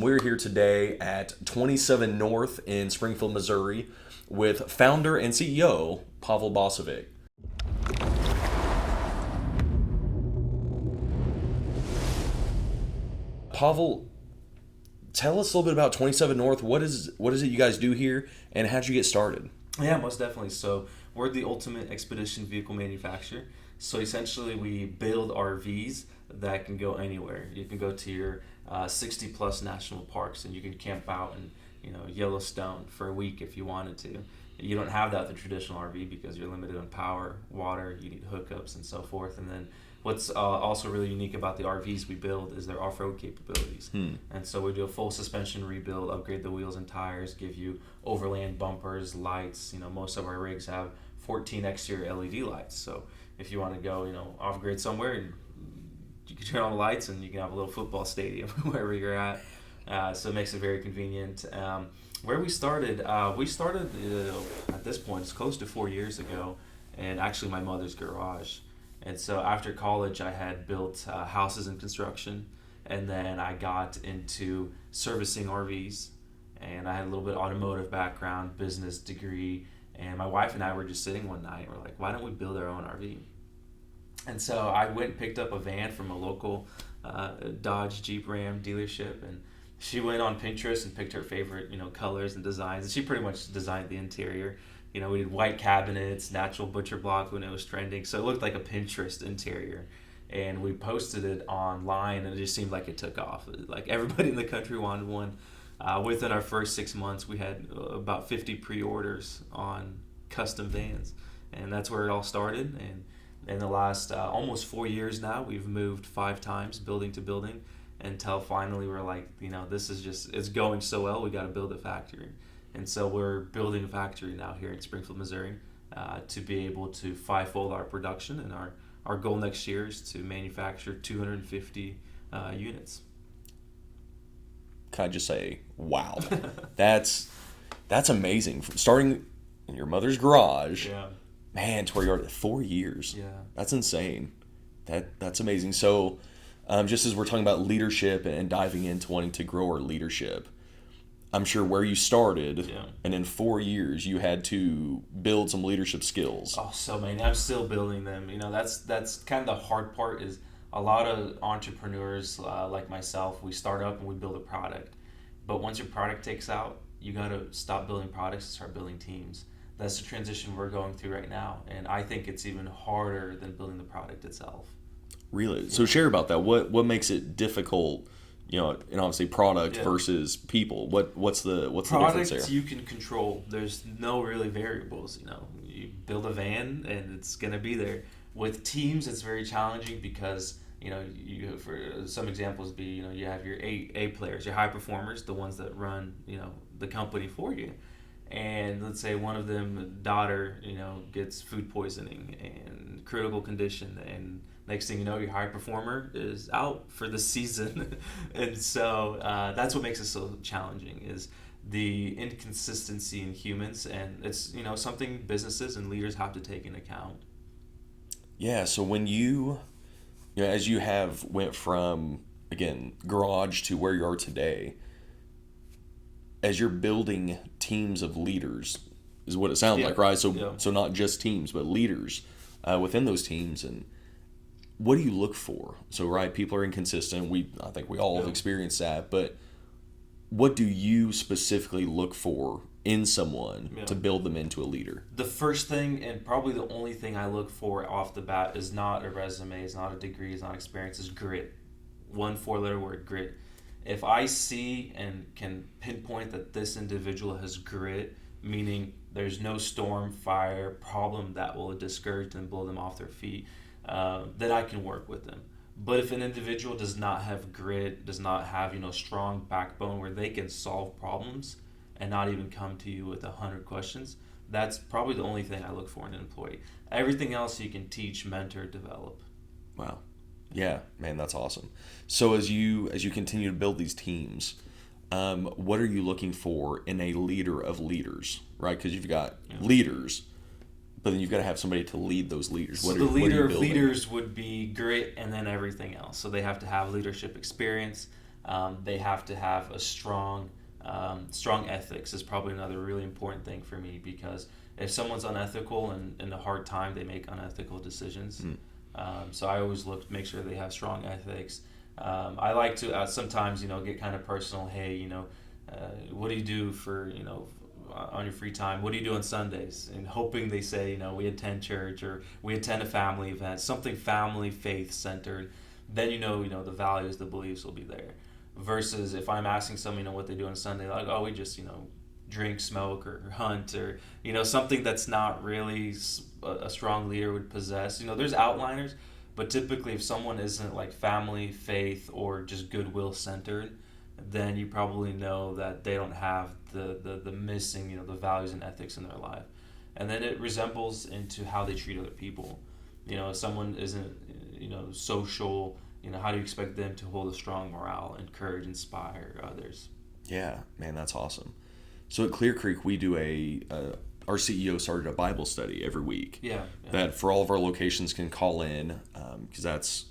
We're here today at 27 North in Springfield, Missouri, with founder and CEO Pavel Bosovik. Pavel, tell us a little bit about 27 North. What is it you guys do here, and how'd you get started? Yeah, most definitely. So we're the ultimate expedition vehicle manufacturer. So essentially, we build RVs that can go anywhere. You can go to your 60 plus national parks, and you can camp out in Yellowstone for a week if you wanted to. You don't have that with a traditional RV because you're limited on power, water. You need hookups and so forth. And then what's also really unique about the RVs we build is their off-road capabilities. And so we do a full suspension rebuild, upgrade the wheels and tires, give you overland bumpers, lights. Most of our rigs have 14 exterior LED lights. So if you want to go, off-grid somewhere, you can turn on the lights and you can have a little football stadium wherever you're at. So it makes it very convenient. Where we started at this point, it's close to 4 years ago, and actually my mother's garage. And so after college, I had built houses in construction, and then I got into servicing RVs, and I had a little bit of automotive background, business degree, and my wife and I were just sitting one night, and we're like, why don't we build our own RV? And so I went and picked up a van from a local Dodge Jeep Ram dealership, and she went on Pinterest and picked her favorite, colors and designs, and she pretty much designed the interior. We did white cabinets, natural butcher block when it was trending, so it looked like a Pinterest interior. And we posted it online, and it just seemed like it took off. Like everybody in the country wanted one. Within our first 6 months, we had about 50 pre-orders on custom vans, and that's where it all started. And in the last almost 4 years now, we've moved 5 times, building to building, until finally we're like, this is just, it's going so well, we got to build a factory. And so we're building a factory now here in Springfield, Missouri, to be able to fivefold our production. And our goal next year is to manufacture 250 units. Can I just say, wow, that's amazing. Starting in your mother's garage, Yeah. man, to where you are at 4 years. Yeah. That's insane. That's amazing. So, just as we're talking about leadership and diving into wanting to grow our leadership, I'm sure where you started, and in 4 years you had to build some leadership skills. Oh, so many. I'm still building them. That's kind of the hard part. Is a lot of entrepreneurs like myself, we start up and we build a product, but once your product takes out, you got to stop building products and start building teams. That's the transition we're going through right now, and I think it's even harder than building the product itself. Really? So share about that. What makes it difficult? And obviously product versus people. What's the difference there? Product you can control. There's no really variables. You build a van and it's gonna be there. With teams, it's very challenging because you, for some examples, you have your A players, your high performers, the ones that run the company for you. And let's say one of them daughter gets food poisoning and critical condition, and next thing you know, your high performer is out for the season. And so that's what makes it so challenging, is the inconsistency in humans, and it's something businesses and leaders have to take into account. Yeah. So when as you have went from, again, garage to where you are today, as you're building teams of leaders, is what it sounds like, right? So not just teams, but leaders within those teams. And what do you look for? So, right, people are inconsistent. I think we all have experienced that. But what do you specifically look for in someone to build them into a leader? The first thing, and probably the only thing I look for off the bat, is not a resume, is not a degree, is not experience, is grit. 1 4-letter word, grit. If I see and can pinpoint that this individual has grit, meaning there's no storm, fire, problem that will discourage them, blow them off their feet, then I can work with them. But if an individual does not have grit, does not have strong backbone where they can solve problems and not even come to you with 100 questions, that's probably the only thing I look for in an employee. Everything else you can teach, mentor, develop. Wow. Yeah, man, that's awesome. So as you continue to build these teams, what are you looking for in a leader of leaders, right? Because you've got leaders, but then you've got to have somebody to lead those leaders. So the leader of leaders would be grit and then everything else. So they have to have leadership experience. They have to have a strong ethics is probably another really important thing for me, because if someone's unethical and in a hard time, they make unethical decisions. So I always make sure they have strong ethics. I like to sometimes, get kind of personal. Hey, what do you do for, on your free time? What do you do on Sundays? And hoping they say, we attend church, or we attend a family event, something family, faith centered. Then the values, the beliefs will be there. Versus if I'm asking someone, what they do on Sunday, like, oh, we just, drink, smoke, or hunt, or something that's not really a strong leader would possess. There's outliners, but typically if someone isn't like family, faith, or just goodwill centered, then you probably know that they don't have the missing, the values and ethics in their life. And then it resembles into how they treat other people. If someone isn't social, how do you expect them to hold a strong morale, encourage, inspire others? Yeah, man, that's awesome. So at Clear Creek, we do our CEO started a Bible study every week. Yeah. That for all of our locations can call in, because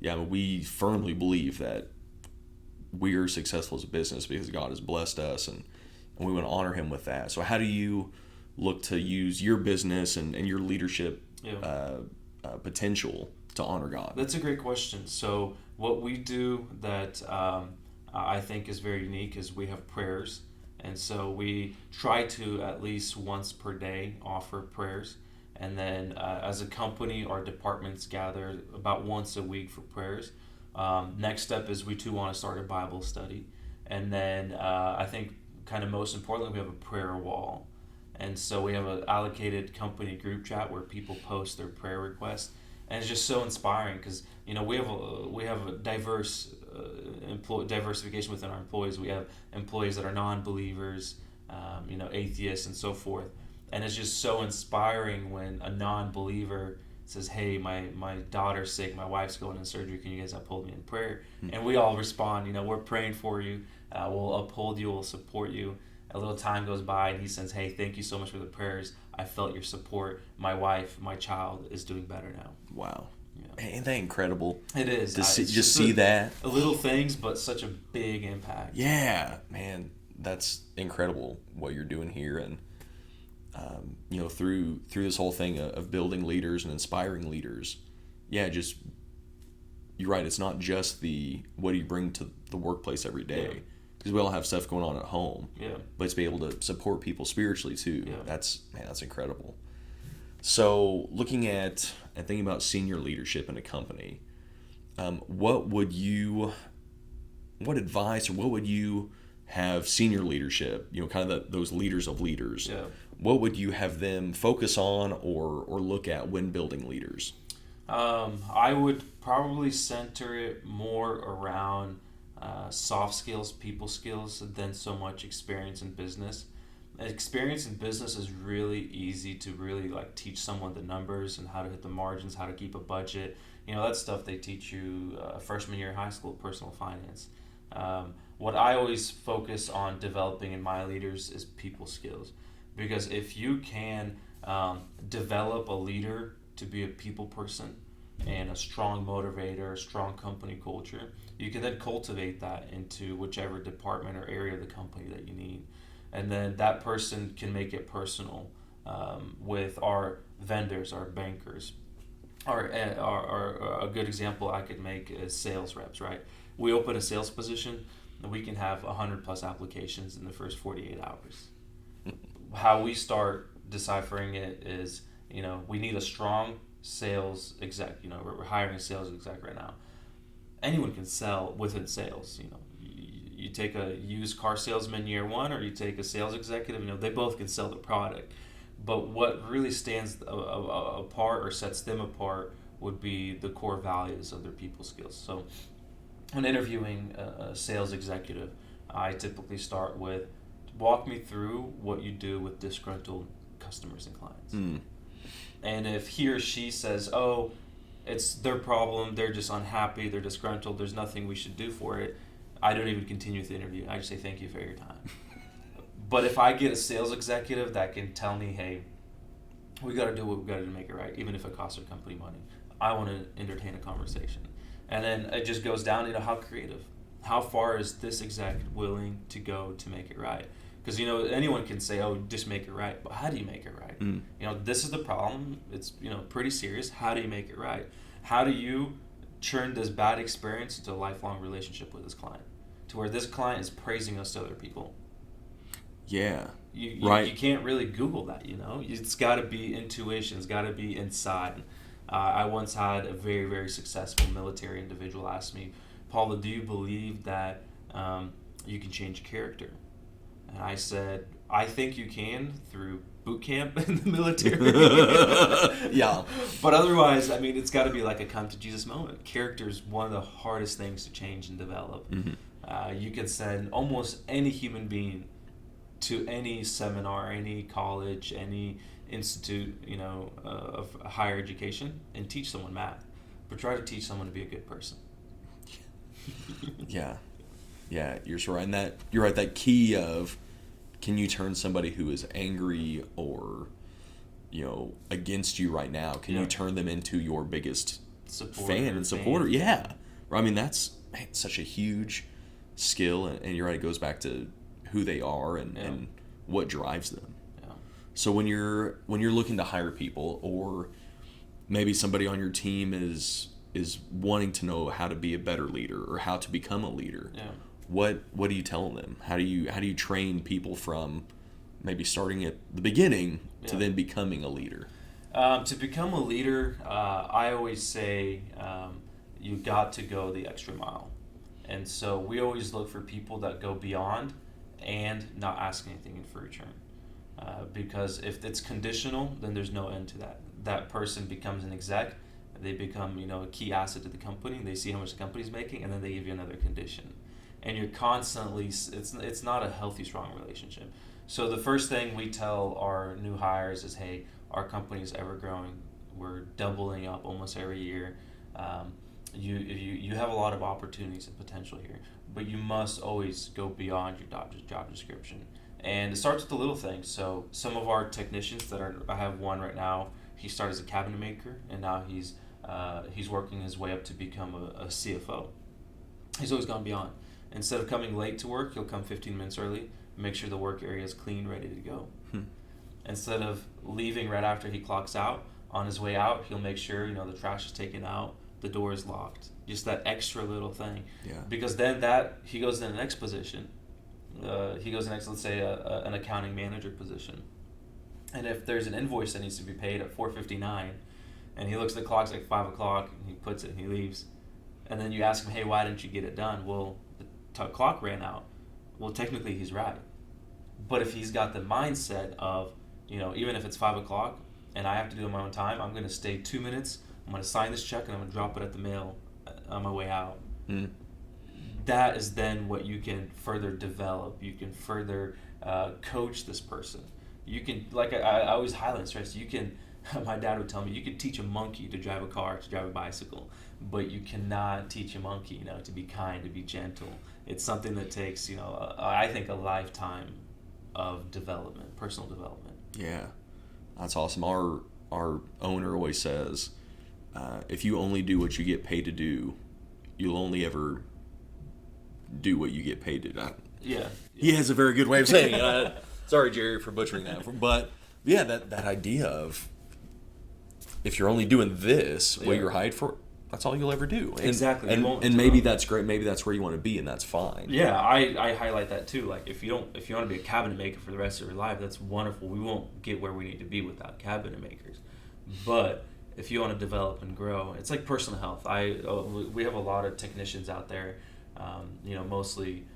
we firmly believe that we are successful as a business because God has blessed us, and we want to honor Him with that. So how do you look to use your business and your leadership potential to honor God? That's a great question. So what we do that I think is very unique is we have prayers. And so we try to at least once per day offer prayers. And then as a company, our departments gather about once a week for prayers. Next step is we too want to start a Bible study. And then I think kind of most importantly, we have a prayer wall. And so we have an allocated company group chat where people post their prayer requests. And it's just so inspiring because we have a diverse diversification within our employees. We have employees that are non-believers, atheists, and so forth. And it's just so inspiring when a non-believer says, "Hey, my daughter's sick, my wife's going in surgery. Can you guys uphold me in prayer?" And we all respond, "We're praying for you. We'll uphold you. We'll support you." A little time goes by, and he says, "Hey, thank you so much for the prayers. I felt your support. My wife, my child is doing better now." Wow. Yeah. Ain't that incredible? It is. To see that. Little things, but such a big impact. Yeah, man. That's incredible what you're doing here. And, through this whole thing of building leaders and inspiring leaders, you're right. It's not just what do you bring to the workplace every day. Because we all have stuff going on at home. Yeah. But to be able to support people spiritually too, Yeah. that's incredible. So looking at and thinking about senior leadership in a company, what advice or what would you have senior leadership, kind of those leaders of leaders, what would you have them focus on or look at when building leaders? I would probably center it more around soft skills, people skills, than so much experience in business. Experience in business is really easy to really teach someone the numbers and how to hit the margins, how to keep a budget. That stuff they teach you freshman year of high school, personal finance. What I always focus on developing in my leaders is people skills, because if you can develop a leader to be a people person and a strong motivator, a strong company culture, you can then cultivate that into whichever department or area of the company that you need. And then that person can make it personal with our vendors, our bankers. A good example I could make is sales reps, right? We open a sales position, and we can have 100 plus applications in the first 48 hours. How we start deciphering it is, we need a strong sales exec. We're hiring a sales exec right now. Anyone can sell within sales. You take a used car salesman year one, or you take a sales executive. They both can sell the product. But what really stands apart or sets them apart would be the core values of their people skills. So when interviewing a sales executive, I typically start with, walk me through what you do with disgruntled customers and clients. And if he or she says, "Oh, it's their problem, they're just unhappy, they're disgruntled, there's nothing we should do for it," I don't even continue with the interview. I just say, "Thank you for your time." But if I get a sales executive that can tell me, "Hey, we got to do what we got to do to make it right, even if it costs our company money," I want to entertain a conversation. And then it just goes down, how creative. how far is this exec willing to go to make it right? Because anyone can say, "Oh, just make it right," but how do you make it right? This is the problem. It's pretty serious. How do you make it right? How do you turn this bad experience into a lifelong relationship with this client, to where this client is praising us to other people? Yeah. You can't really Google that. It's got to be intuition. It's got to be inside. I once had a very, very successful military individual ask me, "Paula, do you believe that you can change character?" And I said, "I think you can through boot camp in the military." Yeah. But otherwise, it's got to be like a come to Jesus moment. Character is one of the hardest things to change and develop. You can send almost any human being to any seminar, any college, any institute, of higher education, and teach someone math. But try to teach someone to be a good person. Yeah. Yeah, you're right. And you're right, that key of, can you turn somebody who is angry or, against you right now, can you turn them into your biggest fan and supporter? Yeah. That's such a huge skill, and you're right, it goes back to who they are and what drives them. Yeah. So when you're looking to hire people, or maybe somebody on your team is wanting to know how to be a better leader or how to become a leader, what are you telling them? How do you train people from maybe starting at the beginning to then becoming a leader? To become a leader, I always say you got to go the extra mile. And so we always look for people that go beyond and not ask anything in return. Because if it's conditional, then there's no end to that. That person becomes an exec, they become a key asset to the company, they see how much the company's making, and then they give you another condition. And you're constantly, it's not a healthy, strong relationship. So the first thing we tell our new hires is, hey, our company is ever growing. We're doubling up almost every year. You have a lot of opportunities and potential here, but you must always go beyond your job description. And it starts with the little things. So some of our technicians I have one right now, he started as a cabinet maker, and now he's working his way up to become a CFO. He's always gone beyond. Instead of coming late to work, he'll come 15 minutes early, make sure the work area is clean, ready to go. Instead of leaving right after he clocks out, on his way out, he'll make sure the trash is taken out, the door is locked. Just that extra little thing. Yeah. Because then he goes in the next position. He goes next, let's say, an accounting manager position. And if there's an invoice that needs to be paid at 4:59, and he looks at the clock, it's like 5 o'clock, and he puts it and he leaves. And then you ask him, hey, why didn't you get it done? Well, the clock ran out. Well, technically he's right. But if he's got the mindset of, even if it's 5 o'clock and I have to do it in my own time, I'm going to stay 2 minutes, I'm going to sign this check, and I'm going to drop it at the mail on my way out. That is then what you can further develop. You can further coach this person. You can, like I always highlight and stress, my dad would tell me, you could teach a monkey to drive a car, to drive a bicycle, but you cannot teach a monkey, to be kind, to be gentle. It's something that takes, I think a lifetime of development, personal development. Yeah, that's awesome. Our owner always says, if you only do what you get paid to do, you'll only ever do what you get paid to do. Yeah. He has a very good way of saying it. Sorry, Jerry, for butchering that. But yeah, that idea of, if you're only doing this, what you're hired for, that's all you'll ever do. Exactly. And maybe that's great. Maybe that's where you want to be, and that's fine. Yeah, I highlight that too. Like, if you want to be a cabinet maker for the rest of your life, that's wonderful. We won't get where we need to be without cabinet makers. But if you want to develop and grow, it's like personal health. We have a lot of technicians out there, mostly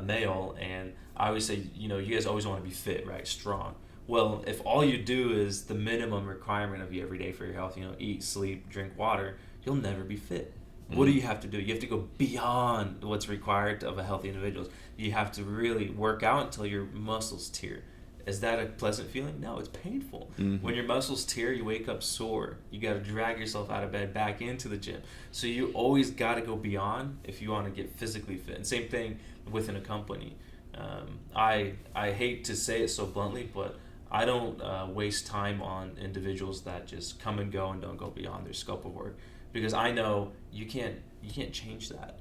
male, and I always say, you guys always want to be fit, right? Strong. Well, if all you do is the minimum requirement of you every day for your health, eat, sleep, drink water, you'll never be fit. What do you have to do? You have to go beyond what's required of a healthy individual. You have to really work out until your muscles tear. Is that a pleasant feeling? No, it's painful. When your muscles tear, you wake up sore. You got to drag yourself out of bed back into the gym. So you always got to go beyond if you want to get physically fit. And same thing within a company. I hate to say it so bluntly, but I don't waste time on individuals that just come and go and don't go beyond their scope of work, because I know you can't change that.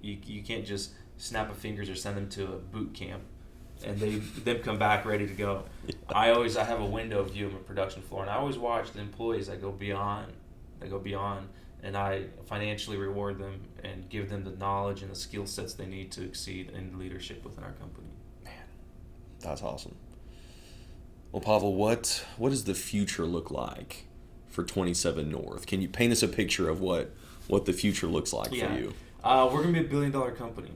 You can't just snap of fingers or send them to a boot camp and them come back ready to go. Yeah. I have a window view of a production floor, and I always watch the employees that go beyond. And I financially reward them and give them the knowledge and the skill sets they need to exceed in leadership within our company. Man, that's awesome. Well, Pavel, what does the future look like for 27 North? Can you paint us a picture of what the future looks like for you? We're going to be a $1 billion company.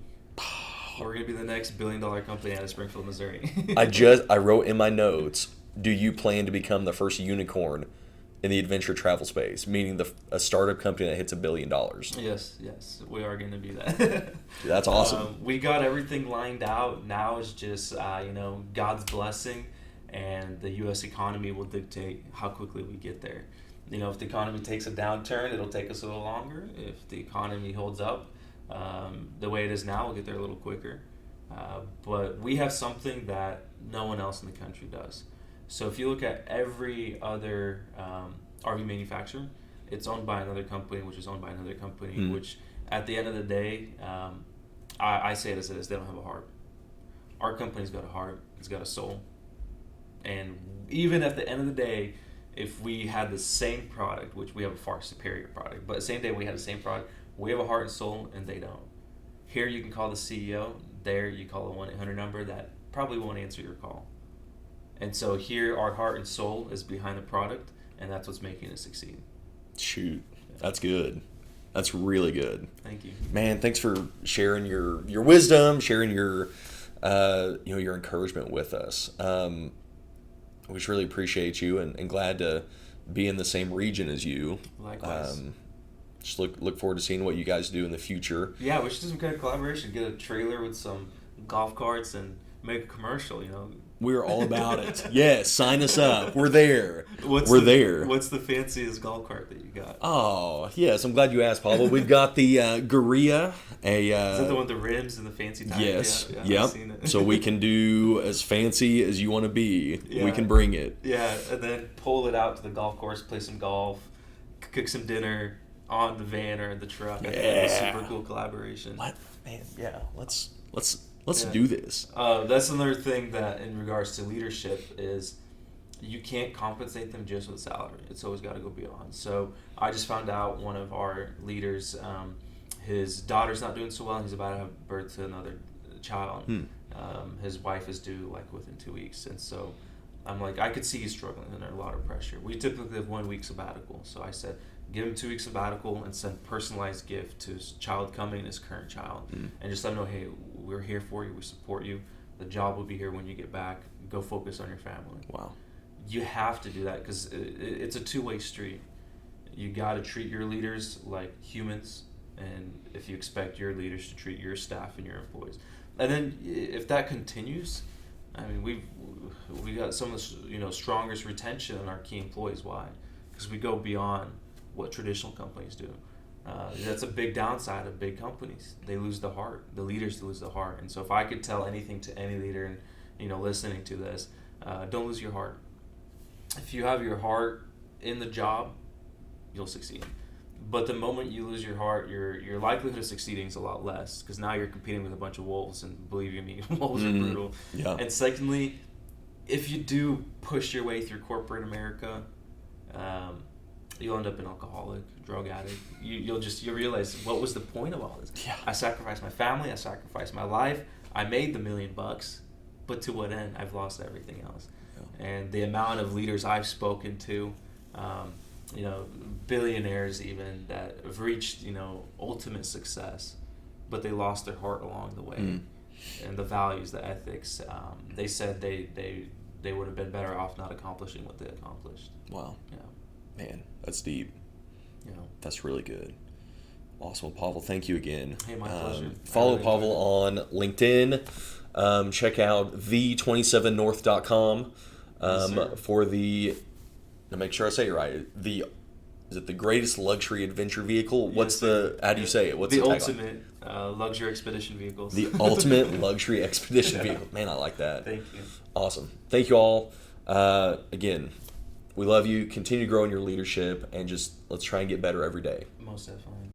We're going to be the next $1 billion company out of Springfield, Missouri. I wrote in my notes, do you plan to become the first unicorn in the adventure travel space, meaning a startup company that hits $1 billion? Yes, we are going to do that. That's awesome. We got everything lined out. Now it's just, God's blessing, and the U.S. economy will dictate how quickly we get there. If the economy takes a downturn, it'll take us a little longer. If the economy holds up the way it is now, we'll get there a little quicker. But we have something that no one else in the country does. So if you look at every other RV manufacturer, it's owned by another company, which is owned by another company, which at the end of the day, I say it as it is, they don't have a heart. Our company's got a heart, it's got a soul. And even at the end of the day, if we had the same product, which we have a far superior product, but the same day we had the same product, we have a heart and soul, and they don't. Here you can call the CEO, there you call a 1-800 number that probably won't answer your call. And so here our heart and soul is behind the product, and that's what's making it succeed. Shoot, that's good. That's really good. Thank you. Man, thanks for sharing your wisdom, sharing your your encouragement with us. We just really appreciate you and glad to be in the same region as you. Likewise. Just look forward to seeing what you guys do in the future. Yeah, we should do some kind of collaboration. Get a trailer with some golf carts and make a commercial, We're all about it. Yes, sign us up. We're there. What's the fanciest golf cart that you got? Oh, yes. I'm glad you asked, Pavel. We've got the Gorilla. Is that the one with the rims and the fancy tires? Yes. Yeah, I've seen it. So we can do as fancy as you want to be. Yeah. We can bring it. Yeah, and then pull it out to the golf course, play some golf, cook some dinner on the van or the truck. I think that's a super cool collaboration. What? Man, yeah. Let's Yeah. do this. That's another thing that, in regards to leadership, is you can't compensate them just with salary. It's always got to go beyond. So I just found out one of our leaders, his daughter's not doing so well, and he's about to have birth to another child. His wife is due within 2 weeks, and so I'm like, I could see he's struggling under a lot of pressure. We typically have 1 week sabbatical, so I said, give him 2 weeks sabbatical and send personalized gift to his child coming and his current child, and just let him know, hey, we're here for you, we support you. The job will be here when you get back. Go focus on your family. Wow. You have to do that because it's a two-way street. You got to treat your leaders like humans, and if you expect your leaders to treat your staff and your employees, and then if that continues, I mean, we got some of the strongest retention in our key employees. Why? Because we go beyond what traditional companies do. That's a big downside of big companies. They lose the heart. The leaders lose the heart. And so if I could tell anything to any leader, and listening to this, don't lose your heart. If you have your heart in the job, you'll succeed. But the moment you lose your heart, your likelihood of succeeding is a lot less, because now you're competing with a bunch of wolves, and believe you me, wolves are brutal. Yeah. And secondly, if you do push your way through corporate America, you'll end up an alcoholic, drug addict. You'll realize, what was the point of all this? Yeah. I sacrificed my family, I sacrificed my life, I made the $1 million, but to what end? I've lost everything else. Yeah. And the amount of leaders I've spoken to, billionaires even, that have reached, ultimate success, but they lost their heart along the way. And the values, the ethics, they said they would have been better off not accomplishing what they accomplished. Wow. Yeah. Man, that's deep. Yeah. That's really good. Awesome. Pavel, thank you again. Hey, my pleasure. Follow Pavel on LinkedIn. Check out the27north.com for to make sure I say it right. Is it the greatest luxury adventure vehicle? How do you say it? What's the tagline? ultimate luxury expedition vehicles? The ultimate luxury expedition vehicle. Man, I like that. Thank you. Awesome. Thank you all. Again, we love you. Continue growing your leadership, and just let's try and get better every day. Most definitely.